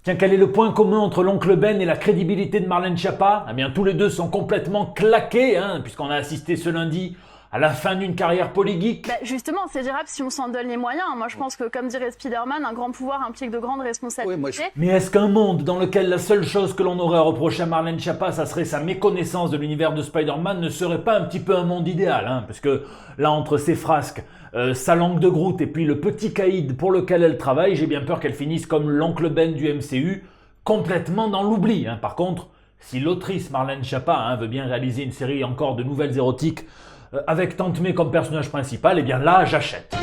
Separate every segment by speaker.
Speaker 1: Tiens, quel est le point commun entre l'oncle Ben et la crédibilité de Marlène Schiappa? Eh bien, tous les deux sont complètement claqués, puisqu'on a assisté ce lundi à la fin d'une carrière polygeek.
Speaker 2: Justement, c'est gérable si on s'en donne les moyens. Moi, je pense que, comme dirait Spider-Man, un grand pouvoir implique de grandes responsabilités.
Speaker 1: Mais est-ce qu'un monde dans lequel la seule chose que l'on aurait à reprocher à Marlène Schiappa, ça serait sa méconnaissance de l'univers de Spider-Man, ne serait pas un petit peu un monde idéal, parce que là, entre ses frasques, sa langue de Groot et puis le petit caïd pour lequel elle travaille, j'ai bien peur qu'elle finisse comme l'oncle Ben du MCU, complètement dans l'oubli. Par contre, si l'autrice Marlène Schiappa veut bien réaliser une série encore de nouvelles érotiques avec Tante May comme personnage principal, eh bien là, j'achète.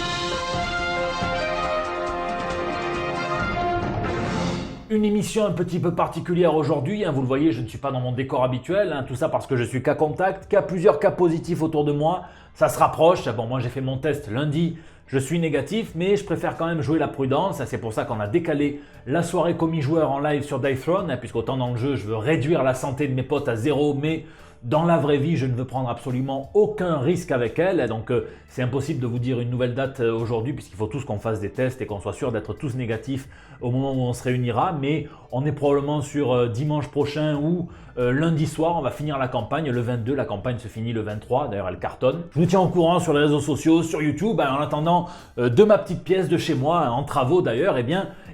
Speaker 1: Une émission un petit peu particulière aujourd'hui, vous le voyez, je ne suis pas dans mon décor habituel, tout ça parce que je suis cas contact, qu'il y a plusieurs cas positifs autour de moi, ça se rapproche. Bon, moi j'ai fait mon test lundi, je suis négatif, mais je préfère quand même jouer la prudence, c'est pour ça qu'on a décalé la soirée commis joueur en live sur Dice Throne, puisqu'autant dans le jeu, je veux réduire la santé de mes potes à 0, mais dans la vraie vie, je ne veux prendre absolument aucun risque avec elle, donc c'est impossible de vous dire une nouvelle date aujourd'hui, puisqu'il faut tous qu'on fasse des tests et qu'on soit sûr d'être tous négatifs au moment où on se réunira, mais on est probablement sur dimanche prochain ou lundi soir, on va finir la campagne, le 22, la campagne se finit le 23, d'ailleurs elle cartonne. Je vous tiens au courant sur les réseaux sociaux, sur YouTube, en attendant de ma petite pièce de chez moi, en travaux d'ailleurs,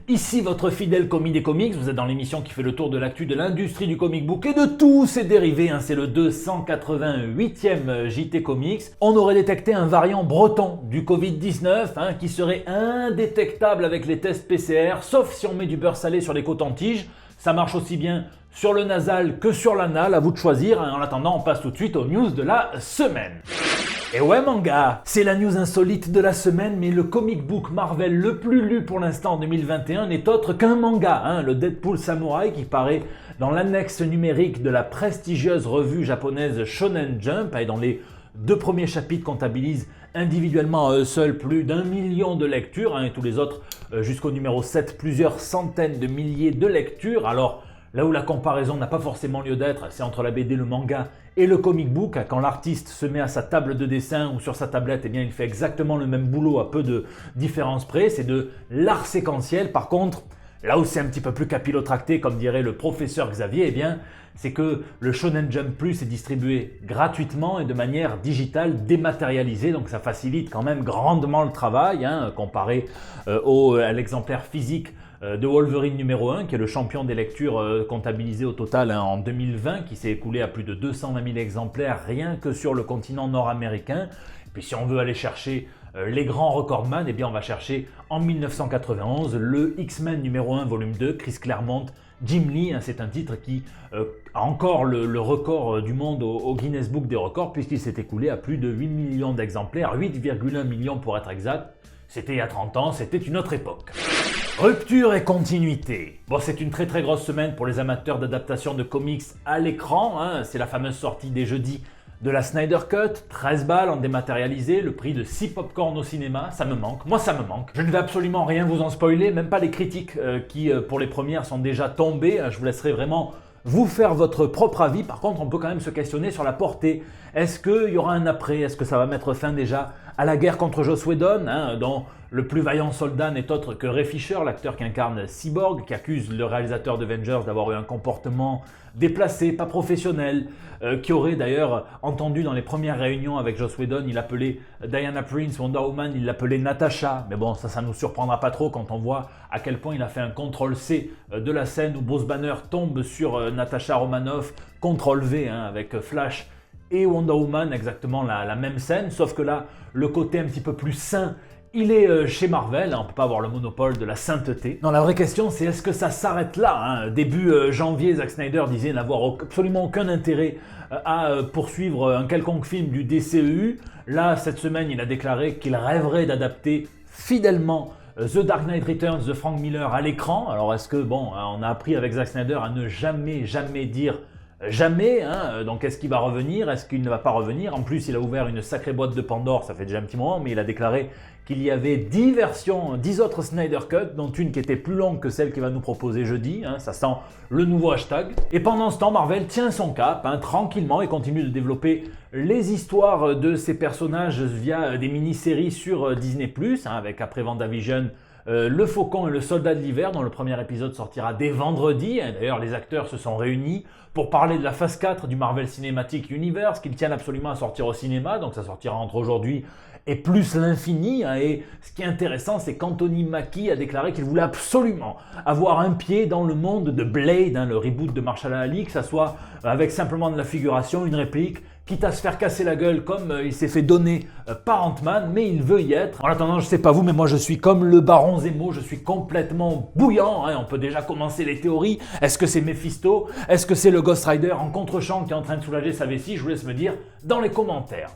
Speaker 1: ici votre fidèle commis des comics, vous êtes dans l'émission qui fait le tour de l'actu de l'industrie du comic book et de tous ses dérivés, c'est le 288e JT Comics. On aurait détecté un variant breton du Covid-19 qui serait indétectable avec les tests PCR, sauf si on met du beurre salé sur les cotons-tiges. Ça marche aussi bien sur le nasal que sur l'anal, à vous de choisir. En attendant, on passe tout de suite aux news de la semaine. Et ouais manga, c'est la news insolite de la semaine, mais le comic book Marvel le plus lu pour l'instant en 2021 n'est autre qu'un manga, le Deadpool Samurai qui paraît dans l'annexe numérique de la prestigieuse revue japonaise Shonen Jump, et dont les 2 premiers chapitres comptabilisent individuellement à eux seuls plus d'1 million de lectures, et tous les autres jusqu'au numéro 7 plusieurs centaines de milliers de lectures. Alors là où la comparaison n'a pas forcément lieu d'être, c'est entre la BD, le manga et le comic book. Quand l'artiste se met à sa table de dessin ou sur sa tablette, il fait exactement le même boulot à peu de différence près. C'est de l'art séquentiel. Par contre, là où c'est un petit peu plus capillotracté, comme dirait le professeur Xavier, c'est que le Shonen Jump Plus est distribué gratuitement et de manière digitale dématérialisée, donc ça facilite quand même grandement le travail, comparé à l'exemplaire physique de Wolverine numéro 1, qui est le champion des lectures comptabilisées au total en 2020, qui s'est écoulé à plus de 220 000 exemplaires rien que sur le continent nord-américain. Et puis si on veut aller chercher les grands recordman, on va chercher en 1991 le X-Men numéro 1 volume 2, Chris Claremont, Jim Lee, c'est un titre qui a encore le record du monde au Guinness Book des records, puisqu'il s'est écoulé à plus de 8 millions d'exemplaires, 8,1 millions pour être exact. C'était il y a 30 ans, c'était une autre époque. Rupture et continuité. Bon, c'est une très très grosse semaine pour les amateurs d'adaptation de comics à l'écran, c'est la fameuse sortie des jeudis de la Snyder Cut, 13 balles en dématérialisé, le prix de 6 popcorn au cinéma, ça me manque, moi ça me manque. Je ne vais absolument rien vous en spoiler, même pas les critiques qui pour les premières sont déjà tombées, je vous laisserai vraiment vous faire votre propre avis. Par contre, on peut quand même se questionner sur la portée. Est-ce qu'il y aura un après? Est-ce que ça va mettre fin déjà à la guerre contre Joss Whedon, dont le plus vaillant soldat n'est autre que Ray Fisher, l'acteur qui incarne Cyborg, qui accuse le réalisateur d'Avengers d'avoir eu un comportement déplacé, pas professionnel, qui aurait d'ailleurs entendu dans les premières réunions avec Joss Whedon, il appelait Diana Prince, Wonder Woman, il l'appelait Natasha. Mais bon, ça nous surprendra pas trop quand on voit à quel point il a fait un CTRL-C de la scène où Bruce Banner tombe sur Natasha Romanoff, CTRL-V avec Flash et Wonder Woman, exactement la même scène, sauf que là, le côté un petit peu plus sain, il est chez Marvel, on ne peut pas avoir le monopole de la sainteté. Non, la vraie question, c'est est-ce que ça s'arrête là? Début janvier, Zack Snyder disait n'avoir absolument aucun intérêt à poursuivre un quelconque film du DCEU. Là, cette semaine, il a déclaré qu'il rêverait d'adapter fidèlement The Dark Knight Returns de Frank Miller à l'écran. Alors est-ce que, on a appris avec Zack Snyder à ne jamais dire jamais, donc est-ce qu'il va revenir? Est-ce qu'il ne va pas revenir? En plus, il a ouvert une sacrée boîte de Pandore, ça fait déjà un petit moment, mais il a déclaré qu'il y avait 10 versions, 10 autres Snyder Cut, dont une qui était plus longue que celle qu'il va nous proposer jeudi, ça sent le nouveau hashtag. Et pendant ce temps, Marvel tient son cap, tranquillement, et continue de développer les histoires de ses personnages via des mini-séries sur Disney+, avec après WandaVision, Le Faucon et le Soldat de l'Hiver, dont le premier épisode sortira dès vendredi. D'ailleurs, les acteurs se sont réunis pour parler de la phase 4 du Marvel Cinematic Universe, qu'ils tiennent absolument à sortir au cinéma, donc ça sortira entre aujourd'hui et plus l'infini. Et ce qui est intéressant, c'est qu'Anthony Mackie a déclaré qu'il voulait absolument avoir un pied dans le monde de Blade, le reboot de Mahershala Ali, que ça soit avec simplement de la figuration, une réplique, quitte à se faire casser la gueule comme il s'est fait donner par Ant-Man, mais il veut y être. En attendant, je sais pas vous, mais moi je suis comme le Baron Zemo, je suis complètement bouillant. On peut déjà commencer les théories. Est-ce que c'est Mephisto? Est-ce que c'est le Ghost Rider en contre-champ qui est en train de soulager sa vessie? Je vous laisse me dire dans les commentaires.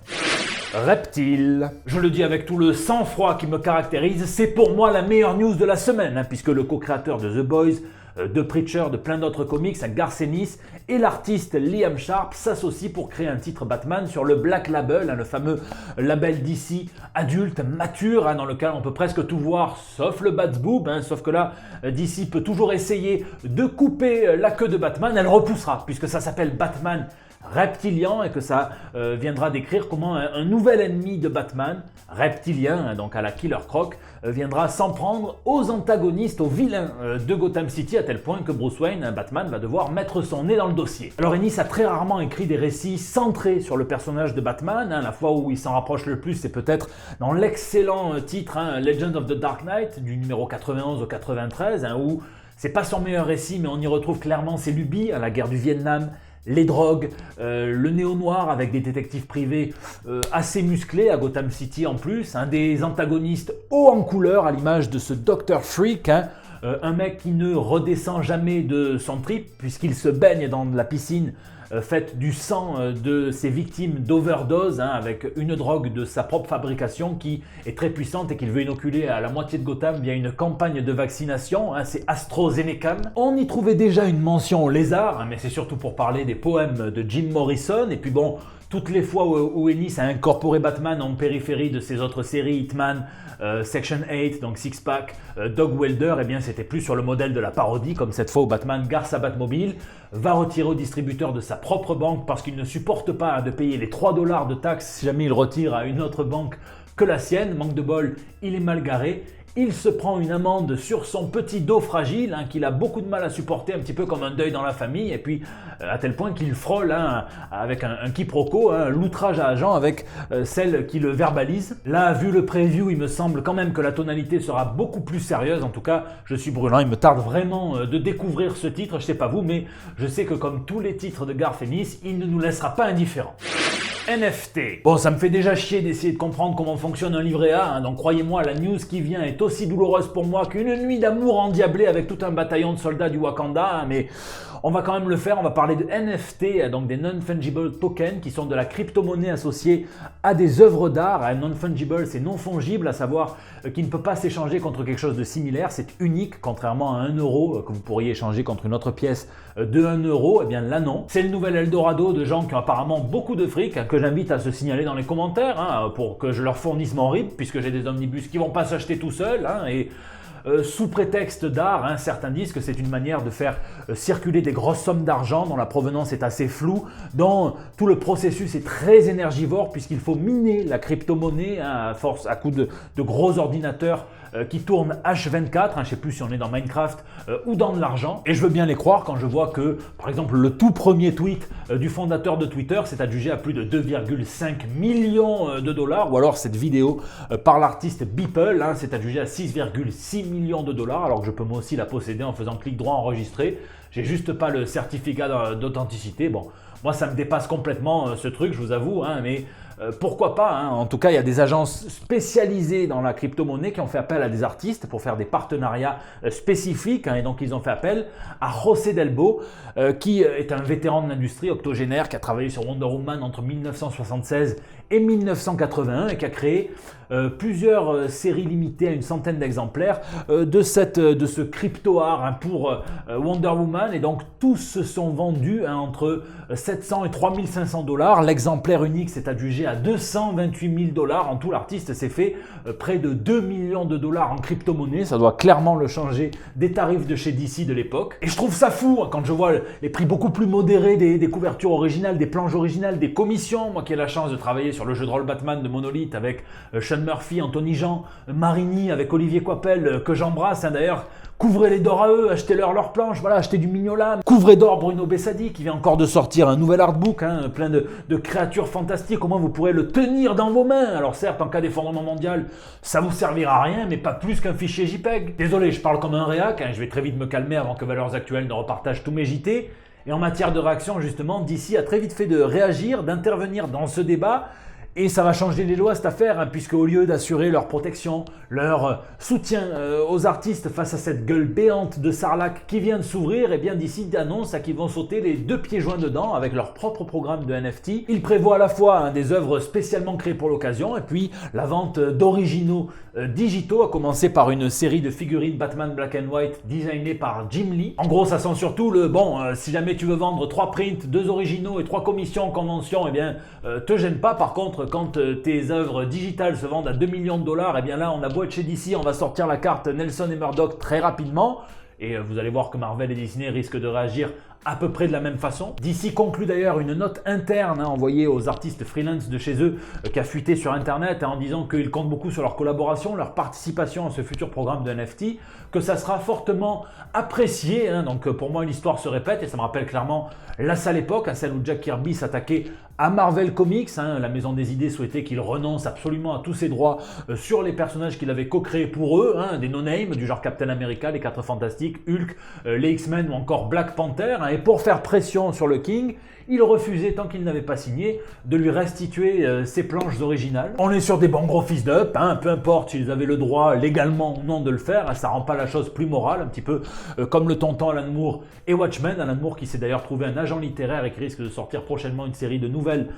Speaker 1: Reptile. Je le dis avec tout le sang-froid qui me caractérise, c'est pour moi la meilleure news de la semaine, puisque le co-créateur de The Boys, de Preacher, de plein d'autres comics, Garth Ennis, et l'artiste Liam Sharp s'associent pour créer un titre Batman sur le Black Label, le fameux label DC adulte, mature, dans lequel on peut presque tout voir, sauf le Bat-Boob, sauf que là, DC peut toujours essayer de couper la queue de Batman, elle repoussera, puisque ça s'appelle Batman reptilien et que ça viendra décrire comment un nouvel ennemi de Batman, reptilien, donc à la Killer Croc, viendra s'en prendre aux antagonistes, aux vilains de Gotham City, à tel point que Bruce Wayne, Batman, va devoir mettre son nez dans le dossier. Alors Ennis a très rarement écrit des récits centrés sur le personnage de Batman. La fois où il s'en rapproche le plus, c'est peut-être dans l'excellent titre Legend of the Dark Knight, du numéro 91 au 93, où c'est pas son meilleur récit, mais on y retrouve clairement ses lubies, la guerre du Vietnam, les drogues, le néo-noir avec des détectives privés assez musclés à Gotham City en plus, des antagonistes hauts en couleur à l'image de ce Dr. Freak, un mec qui ne redescend jamais de son trip puisqu'il se baigne dans la piscine faite du sang de ses victimes d'overdose, avec une drogue de sa propre fabrication qui est très puissante et qu'il veut inoculer à la moitié de Gotham via une campagne de vaccination, c'est AstraZeneca. On y trouvait déjà une mention au lézard, mais c'est surtout pour parler des poèmes de Jim Morrison, et puis bon, toutes les fois où Ennis a incorporé Batman en périphérie de ses autres séries, Hitman, Section 8, donc Six Pack, Dog Welder, c'était plus sur le modèle de la parodie, comme cette fois où Batman gare sa Batmobile, va retirer au distributeur de sa propre banque parce qu'il ne supporte pas de payer les 3 $ de taxes si jamais il retire à une autre banque que la sienne. Manque de bol, il est mal garé. Il se prend une amende sur son petit dos fragile qu'il a beaucoup de mal à supporter, un petit peu comme un deuil dans la famille, et puis à tel point qu'il frôle avec un quiproquo, l'outrage à agent avec celle qui le verbalise. Là, vu le preview, il me semble quand même que la tonalité sera beaucoup plus sérieuse. En tout cas, je suis brûlant, il me tarde vraiment de découvrir ce titre, je sais pas vous, mais je sais que comme tous les titres de Garth Ennis, il ne nous laissera pas indifférents. NFT. Bon, ça me fait déjà chier d'essayer de comprendre comment fonctionne un livret A, donc croyez-moi, la news qui vient est aussi douloureuse pour moi qu'une nuit d'amour endiablée avec tout un bataillon de soldats du Wakanda, mais on va quand même le faire. On va parler de NFT, donc des non-fungible tokens, qui sont de la crypto-monnaie associée à des œuvres d'art. Non-fungible, c'est non fongible, à savoir qui ne peut pas s'échanger contre quelque chose de similaire, c'est unique, contrairement à 1 € que vous pourriez échanger contre une autre pièce de 1 €, eh bien là non. C'est le nouvel Eldorado de gens qui ont apparemment beaucoup de fric, que j'invite à se signaler dans les commentaires, pour que je leur fournisse mon RIB, puisque j'ai des omnibus qui vont pas s'acheter tout seuls, et sous prétexte d'art, certains disent que c'est une manière de faire circuler des grosses sommes d'argent dont la provenance est assez floue, dont tout le processus est très énergivore puisqu'il faut miner la crypto-monnaie à coup de gros ordinateurs qui tournent H24, je ne sais plus si on est dans Minecraft ou dans de l'argent. Et je veux bien les croire quand je vois que, par exemple, le tout premier tweet du fondateur de Twitter s'est adjugé à plus de 2,5 millions de $, ou alors cette vidéo par l'artiste Beeple s'est adjugée à 6,6 millions de $, alors que je peux moi aussi la posséder en faisant clic droit enregistrer. J'ai juste pas le certificat d'authenticité. Bon, moi ça me dépasse complètement ce truc, je vous avoue, mais pourquoi pas, En tout cas, il y a des agences spécialisées dans la crypto-monnaie qui ont fait appel à des artistes pour faire des partenariats spécifiques, et donc ils ont fait appel à José Delbo, qui est un vétéran de l'industrie octogénaire, qui a travaillé sur Wonder Woman entre 1976 et 1981 et qui a créé plusieurs séries limitées à une centaine d'exemplaires de ce crypto-art pour Wonder Woman, et donc tous se sont vendus entre 700 et 3500 $. L'exemplaire unique s'est adjugé à 228 000 $. En tout, l'artiste s'est fait près de 2 millions de dollars en crypto-monnaie. Ça doit clairement le changer des tarifs de chez DC de l'époque. Et je trouve ça fou quand je vois les prix beaucoup plus modérés des couvertures originales, des planches originales, des commissions. Moi qui ai la chance de travailler sur le jeu de rôle Batman de Monolith avec Sean Murphy, Anthony Jean, Marini, avec Olivier Coipel, que j'embrasse d'ailleurs. Couvrez-les d'or à eux, achetez-leur leurs planches, voilà, achetez du Mignola. Couvrez d'or Bruno Bessadi qui vient encore de sortir un nouvel artbook, plein de créatures fantastiques. Au moins vous pourrez le tenir dans vos mains. Alors certes, en cas d'effondrement mondial, ça vous servira à rien, mais pas plus qu'un fichier JPEG. Désolé, je parle comme un réac, je vais très vite me calmer avant que Valeurs Actuelles ne repartage tous mes JT. Et en matière de réaction, justement, DC a très vite fait de réagir, d'intervenir dans ce débat. Et ça va changer les lois cette affaire, puisque au lieu d'assurer leur protection, leur soutien aux artistes face à cette gueule béante de Sarlac qui vient de s'ouvrir, et bien DC annonce qu'ils vont sauter les 2 pieds joints dedans avec leur propre programme de NFT. Ils prévoient à la fois des œuvres spécialement créées pour l'occasion, et puis la vente d'originaux digitaux, à commencer par une série de figurines Batman Black and White designées par Jim Lee. En gros, ça sent surtout le si jamais tu veux vendre 3 prints, 2 originaux et 3 commissions en convention, eh bien te gêne pas. Par contre, quand tes œuvres digitales se vendent à 2 millions de dollars, et bien là, on a beau être chez DC, on va sortir la carte Nelson et Murdoch très rapidement. Et vous allez voir que Marvel et Disney risquent de réagir à peu près de la même façon. DC conclut d'ailleurs une note interne envoyée aux artistes freelance de chez eux qui a fuité sur internet en disant qu'ils comptent beaucoup sur leur collaboration, leur participation à ce futur programme de NFT, que ça sera fortement apprécié. Donc pour moi l'histoire se répète et ça me rappelle clairement la sale époque, celle où Jack Kirby s'attaquait à Marvel Comics. La maison des idées souhaitait qu'il renonce absolument à tous ses droits sur les personnages qu'il avait co-créés pour eux, des no-name du genre Captain America, les 4 Fantastiques, Hulk, les X-Men ou encore Black Panther. Et pour faire pression sur le King, il refusait, tant qu'il n'avait pas signé, de lui restituer ses planches originales. On est sur des bons gros fils d'up, peu importe s'ils avaient le droit légalement ou non de le faire, ça rend pas la chose plus morale, un petit peu comme le tonton Alan Moore et Watchmen. Alan Moore qui s'est d'ailleurs trouvé un agent littéraire et qui risque de sortir prochainement une série de nouvelles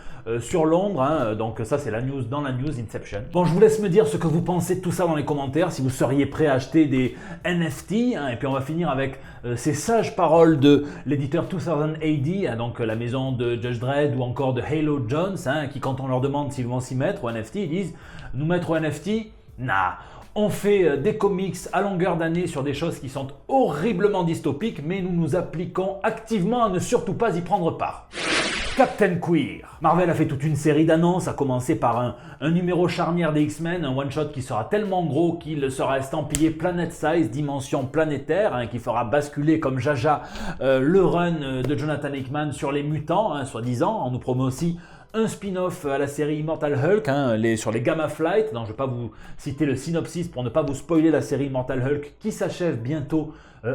Speaker 1: sur Londres. Donc ça c'est la news dans la news Inception. Bon, je vous laisse me dire ce que vous pensez de tout ça dans les commentaires, si vous seriez prêt à acheter des NFT. Et puis on va finir avec ces sages paroles de l'éditeur 2000 AD, donc la maison de Judge Dredd ou encore de Halo Jones, qui quand on leur demande s'ils vont s'y mettre au NFT, ils disent « Nous mettre au NFT? Nah !» On fait des comics à longueur d'année sur des choses qui sont horriblement dystopiques, mais nous nous appliquons activement à ne surtout pas y prendre part. Captain Queer. Marvel a fait toute une série d'annonces, à commencer par un numéro charnière des X-Men, un one-shot qui sera tellement gros qu'il sera estampillé Planet Size, dimension planétaire, qui fera basculer comme Jaja le run de Jonathan Hickman sur les mutants, soi-disant. On nous promet aussi un spin-off à la série Immortal Hulk, sur les Gamma Flight. Donc, je ne vais pas vous citer le synopsis pour ne pas vous spoiler la série Immortal Hulk qui s'achève bientôt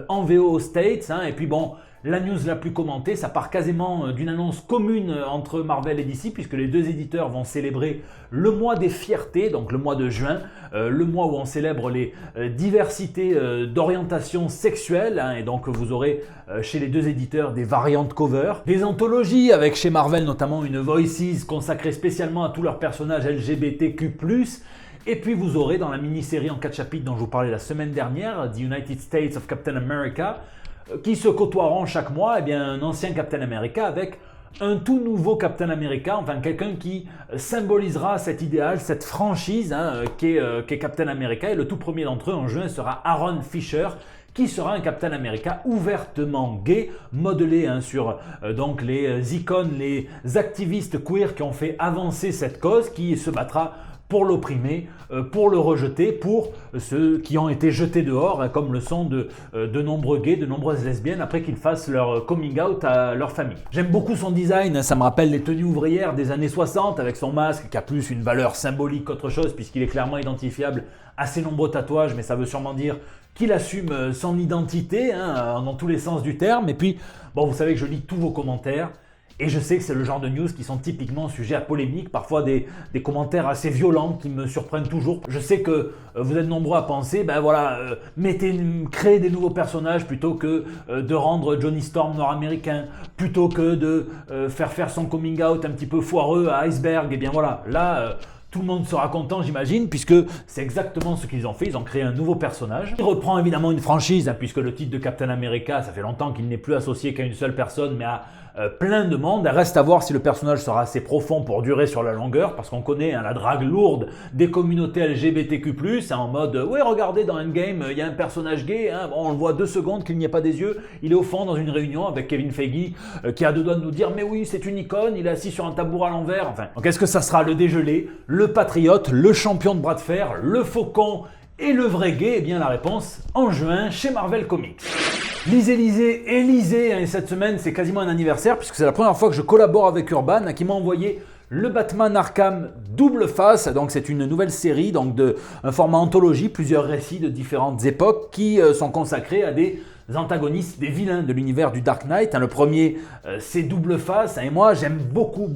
Speaker 1: en VO aux States. Et puis bon, la news la plus commentée, ça part quasiment d'une annonce commune entre Marvel et DC, puisque les deux éditeurs vont célébrer le mois des fiertés, donc le mois de juin, le mois où on célèbre les diversités d'orientation sexuelle, et donc vous aurez chez les deux éditeurs des variantes cover, des anthologies avec chez Marvel notamment une Voices consacrée spécialement à tous leurs personnages LGBTQ+, et puis vous aurez dans la mini-série en 4 chapitres dont je vous parlais la semaine dernière, The United States of Captain America, qui se côtoieront chaque mois, un ancien Captain America avec un tout nouveau Captain America, enfin quelqu'un qui symbolisera cet idéal, cette franchise qu'est Captain America. Et le tout premier d'entre eux en juin sera Aaron Fisher, qui sera un Captain America ouvertement gay, modelé sur donc les icônes, les activistes queer qui ont fait avancer cette cause, qui se battra pour l'opprimer, pour le rejeter, pour ceux qui ont été jetés dehors, comme le sont de nombreux gays, de nombreuses lesbiennes, après qu'ils fassent leur coming out à leur famille. J'aime beaucoup son design, ça me rappelle les tenues ouvrières des années 60, avec son masque qui a plus une valeur symbolique qu'autre chose, puisqu'il est clairement identifiable à ses nombreux tatouages, mais ça veut sûrement dire qu'il assume son identité, dans tous les sens du terme. Et puis, bon, vous savez que je lis tous vos commentaires, et je sais que c'est le genre de news qui sont typiquement sujets à polémique, parfois des commentaires assez violents qui me surprennent toujours. Je sais que vous êtes nombreux à penser, créez des nouveaux personnages plutôt que de rendre Johnny Storm nord-américain, plutôt que de faire son coming out un petit peu foireux à Iceberg. Et bien voilà, là, Tout le monde sera content, j'imagine, puisque c'est exactement ce qu'ils ont fait. Ils ont créé un nouveau personnage. Il reprend évidemment une franchise, hein, puisque le titre de Captain America, ça fait longtemps qu'il n'est plus associé qu'à une seule personne, mais à plein de monde. Reste à voir si le personnage sera assez profond pour durer sur la longueur, parce qu'on connaît la drague lourde des communautés LGBTQ+, en mode « Ouais, regardez, dans Endgame, il y a un personnage gay, hein, bon, on le voit 2 secondes, qu'il n'y a pas des yeux, il est au fond dans une réunion avec Kevin Feige, qui a 2 doigts de nous dire « Mais oui, c'est une icône, il est assis sur un tabouret à l'envers. » Enfin, donc est-ce que ça sera le dégelé, le patriote, le champion de bras de fer, le faucon et le vrai gay? Eh bien, la réponse, en juin, chez Marvel Comics. Lisez, et cette semaine, c'est quasiment un anniversaire, puisque c'est la première fois que je collabore avec Urban, qui m'a envoyé le Batman Arkham Double Face. Donc c'est une nouvelle série, donc un format anthologie, plusieurs récits de différentes époques qui sont consacrés à des antagonistes, des vilains de l'univers du Dark Knight. Le premier, c'est Double Face, et moi j'aime beaucoup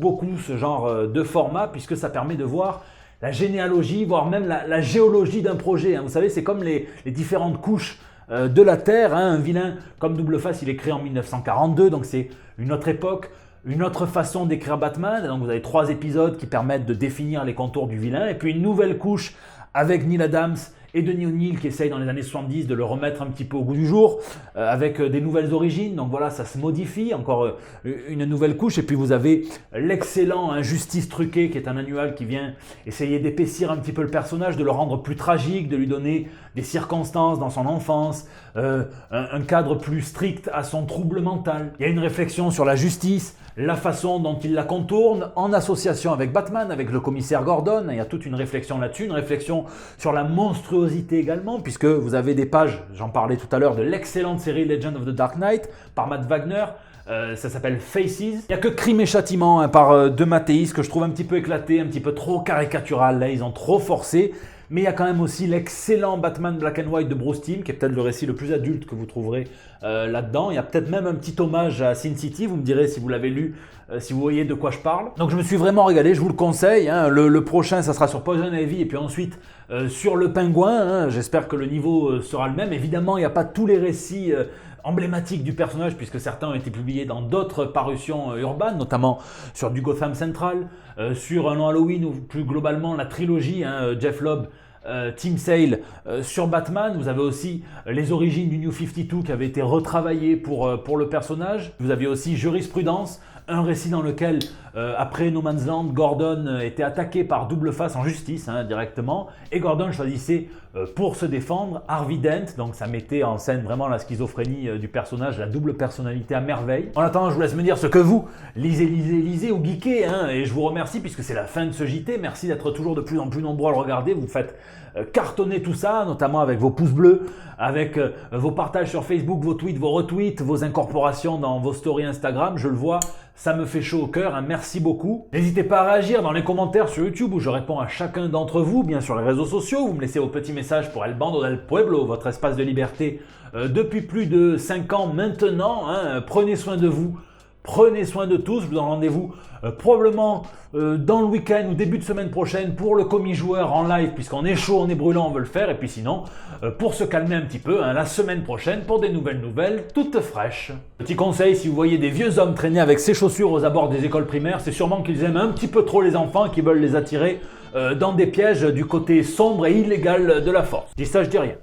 Speaker 1: ce genre de format, puisque ça permet de voir la généalogie, voire même la géologie d'un projet. Vous savez, c'est comme les différentes couches de la Terre. Un vilain comme Double Face, il est créé en 1942, donc c'est une autre époque, une autre façon d'écrire Batman. Donc vous avez 3 épisodes qui permettent de définir les contours du vilain, et puis une nouvelle couche avec Neil Adams et Denis O'Neill qui essayent dans les années 70 de le remettre un petit peu au goût du jour, avec des nouvelles origines. Donc voilà, ça se modifie, encore une nouvelle couche. Et puis vous avez l'excellent Injustice truquée, qui est un annual qui vient essayer d'épaissir un petit peu le personnage, de le rendre plus tragique, de lui donner des circonstances dans son enfance, un cadre plus strict à son trouble mental. Il y a une réflexion sur la justice, la façon dont il la contourne, en association avec Batman, avec le commissaire Gordon. Il y a toute une réflexion là-dessus, une réflexion sur la monstruosité également, puisque vous avez des pages, j'en parlais tout à l'heure, de l'excellente série Legend of the Dark Knight par Matt Wagner. Ça s'appelle Faces. Il n'y a que Crime et Châtiment par De Matteis que je trouve un petit peu éclaté, un petit peu trop caricatural. Là, ils ont trop forcé. Mais il y a quand même aussi l'excellent Batman Black and White de Bruce Timm, qui est peut-être le récit le plus adulte que vous trouverez là-dedans. Il y a peut-être même un petit hommage à Sin City, vous me direz si vous l'avez lu, si vous voyez de quoi je parle. Donc je me suis vraiment régalé, je vous le conseille. Le prochain, ça sera sur Poison Ivy, et puis ensuite sur le Pingouin. J'espère que le niveau sera le même. Évidemment, il n'y a pas tous les récits emblématiques du personnage, puisque certains ont été publiés dans d'autres parutions urbaines, notamment sur du Gotham Central, sur un Long Halloween, ou plus globalement la trilogie, Jeff Lobb, Tim Sale sur Batman. Vous avez aussi les origines du New 52 qui avait été retravaillé pour le personnage. Vous aviez aussi Jurisprudence, un récit dans lequel, après No Man's Land, Gordon était attaqué par Double Face en justice directement, et Gordon choisissait pour se défendre Harvey Dent. Donc ça mettait en scène vraiment la schizophrénie du personnage, la double personnalité à merveille. En attendant, je vous laisse me dire ce que vous lisez ou geekez, et je vous remercie puisque c'est la fin de ce JT. Merci d'être toujours de plus en plus nombreux à le regarder. Vous faites cartonner tout ça, notamment avec vos pouces bleus, avec vos partages sur Facebook, vos tweets, vos retweets, vos incorporations dans vos stories Instagram. Je le vois, ça me fait chaud au cœur. Merci beaucoup. N'hésitez pas à réagir dans les commentaires sur YouTube où je réponds à chacun d'entre vous, bien sur les réseaux sociaux. Vous me laissez vos petits messages pour El Bando del Pueblo, votre espace de liberté depuis plus de 5 ans maintenant. Prenez soin de vous. Prenez soin de tous. Je vous donne rendez-vous probablement dans le week-end ou début de semaine prochaine pour le commis joueur en live, puisqu'on est chaud, on est brûlant, on veut le faire. Et puis sinon, pour se calmer un petit peu, la semaine prochaine pour des nouvelles toutes fraîches. Petit conseil, si vous voyez des vieux hommes traîner avec ces chaussures aux abords des écoles primaires, c'est sûrement qu'ils aiment un petit peu trop les enfants et qu'ils veulent les attirer dans des pièges du côté sombre et illégal de la force. Je dis ça, je dis rien.